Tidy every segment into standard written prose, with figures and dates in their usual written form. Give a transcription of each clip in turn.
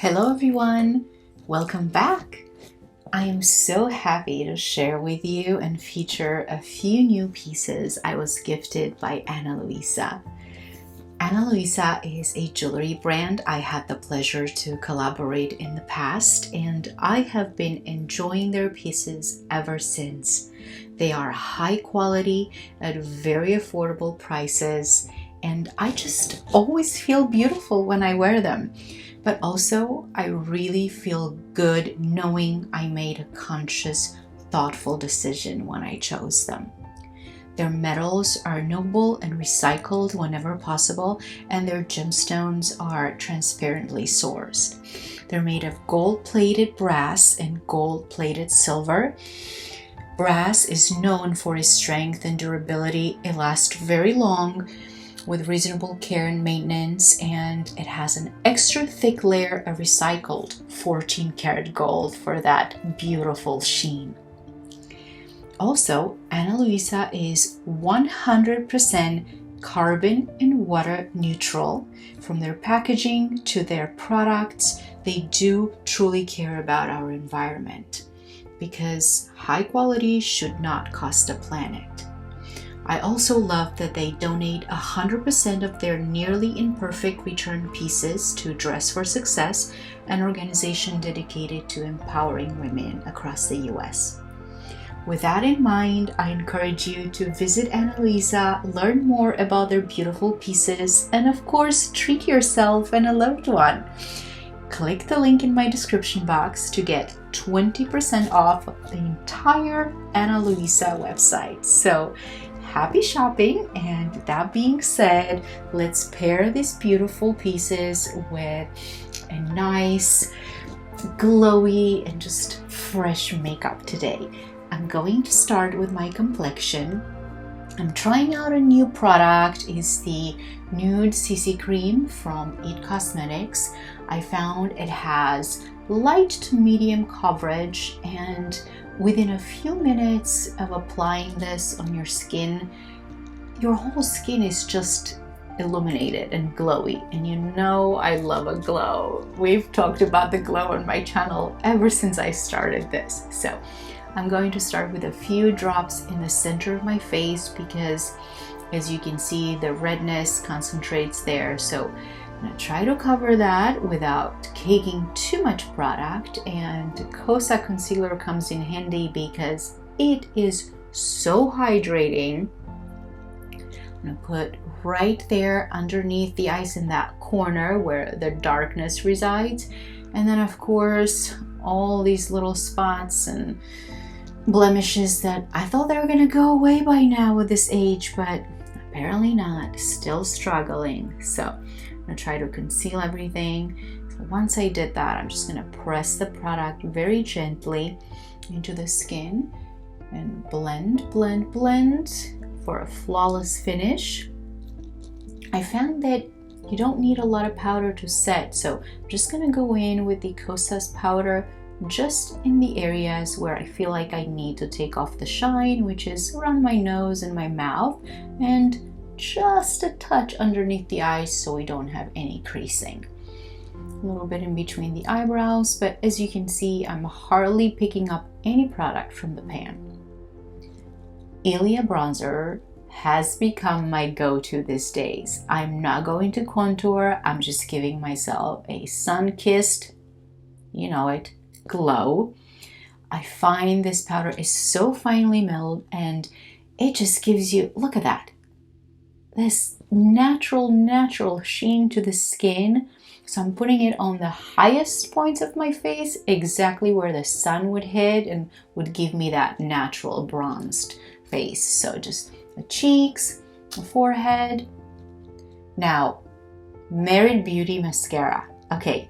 Hello everyone, welcome back. I am so happy to share with you and feature a few new pieces I was gifted by Luisa. Luisa is a jewelry brand I had the pleasure to collaborate in the past, and I have been enjoying their pieces ever since. They are high quality at very affordable prices, and I just always feel beautiful when I wear them. But also, I really feel good knowing I made a conscious, thoughtful decision when I chose them. Their metals are noble and recycled whenever possible, and their gemstones are transparently sourced. They're made of gold-plated brass and gold-plated silver. Brass is known for its strength and durability. It lasts very long with reasonable care and maintenance, and it has an extra thick layer of recycled 14 karat gold for that beautiful sheen. Also, Luisa is 100% carbon and water neutral. From their packaging to their products, they do truly care about our environment, because high quality should not cost the planet. I also love that they donate 100% of their nearly imperfect return pieces to Dress for Success, an organization dedicated to empowering women across the US. With that in mind, I encourage you to visit Luisa, learn more about their beautiful pieces, and of course, treat yourself and a loved one. Click the link in my description box to get 20% off the entire Luisa website. So, happy shopping, and that being said, let's pair these beautiful pieces with a nice, glowy, and just fresh makeup today. I'm going to start with my complexion. I'm trying out a new product. It's the Nude CC Cream from It Cosmetics. I found it has light to medium coverage, and within a few minutes of applying this on your skin, your whole skin is just illuminated and glowy. And you know I love a glow. We've talked about the glow on my channel ever since I started this. So I'm going to start with a few drops in the center of my face because, as you can see, the redness concentrates there. So I'm going to try to cover that without caking too much product, and Kosas Concealer comes in handy because it is so hydrating. I'm going to put right there underneath the eyes in that corner where the darkness resides, and then of course all these little spots and blemishes that I thought they were going to go away by now with this age, but apparently not. Still struggling. So I'm going to try to conceal everything. So once I did that, I'm just going to press the product very gently into the skin and blend for a flawless finish. I found that you don't need a lot of powder to set, so I'm just going to go in with the Kosas Powder just in the areas where I feel like I need to take off the shine, which is around my nose and my mouth, and just a touch underneath the eyes so we don't have any creasing. A little bit in between the eyebrows, but as you can see, I'm hardly picking up any product from the pan. Lilah bronzer has become my go-to these days. I'm not going to contour, I'm just giving myself a sun-kissed, you know it, glow. I find this powder is so finely milled, and it just gives you, look at that, this natural sheen to the skin. So I'm putting it on the highest points of my face, exactly where the sun would hit and would give me that natural bronzed face. So just the cheeks, the forehead. Now, Merit Beauty mascara. Okay,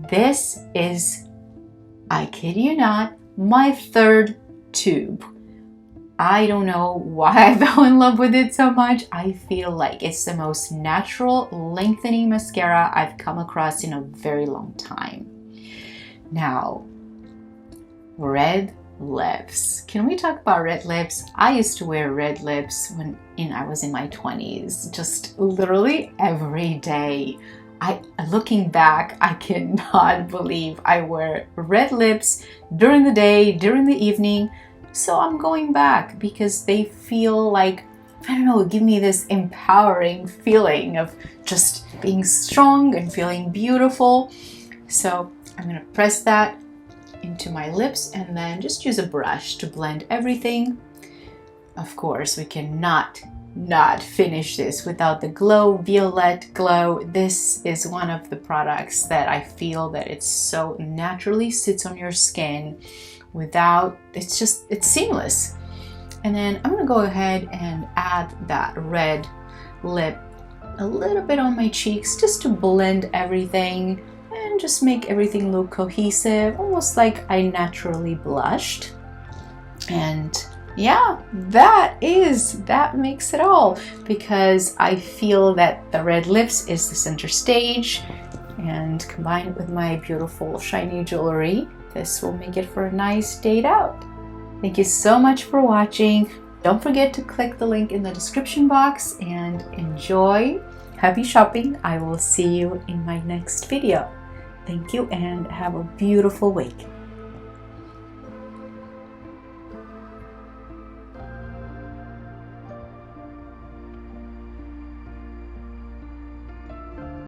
this is, I kid you not, my third tube. I don't know why I fell in love with it so much. I feel like it's the most natural lengthening mascara I've come across in a very long time. Now, red lips. Can we talk about red lips? I used to wear red lips when I was in my 20s, just literally every day. Looking back, I cannot believe I wear red lips during the day, during the evening. So I'm going back because they feel like, I don't know, give me this empowering feeling of just being strong and feeling beautiful. So I'm gonna press that into my lips and then just use a brush to blend everything. Of course, we cannot not finish this without the Glow Violet Glow. This is one of the products that I feel that it's so naturally sits on your skin without, it's seamless. And then I'm gonna go ahead and add that red lip a little bit on my cheeks just to blend everything and just make everything look cohesive, almost like I naturally blushed. And yeah, that makes it all, because I feel that the red lips is the center stage, and combined with my beautiful shiny jewelry, this will make it for a nice date out. Thank you so much for watching. Don't forget to click the link in the description box and enjoy. Happy shopping. I will see you in my next video. Thank you and have a beautiful week.